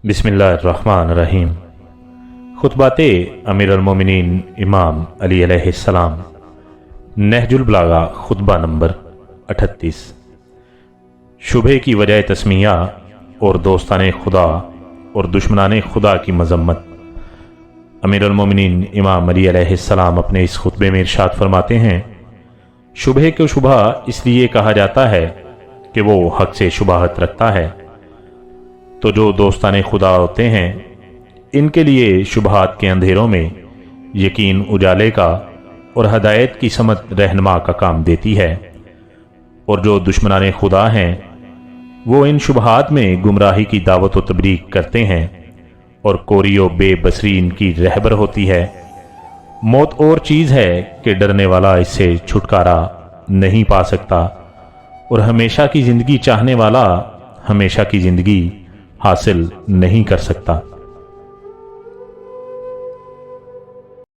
बिस्मिल्लाहिर्रहमानिर्रहीम। खुतबाते अमीरुल-मोमिनीन इमाम अली अलैहिस्सलाम, नहजुल बलागा, खुतबा नंबर 38। शुबह की वजह तस्मिया और दोस्ताने खुदा और दुश्मनाने खुदा की मजम्मत। अमीरुल-मोमिनीन इमाम अली अलैहिस्सलाम अपने इस खुतबे में इरशाद फरमाते हैं, शुबह को शुबह इसलिए कहा जाता है कि वो हक से शुबाहत रखता है। तो जो दोस्ताने खुदा होते हैं, इनके लिए शुबहात के अंधेरों में यकीन उजाले का और हदायत की समत रहनुमा का काम देती है, और जो दुश्मनाने खुदा हैं वो इन शुबहात में गुमराही की दावत व तबलीग करते हैं, और कोरियो बेबसरी इनकी रहबर होती है। मौत और चीज़ है कि डरने वाला इससे छुटकारा नहीं पा सकता, और हमेशा की ज़िंदगी चाहने वाला हमेशा की ज़िंदगी हासिल नहीं कर सकता।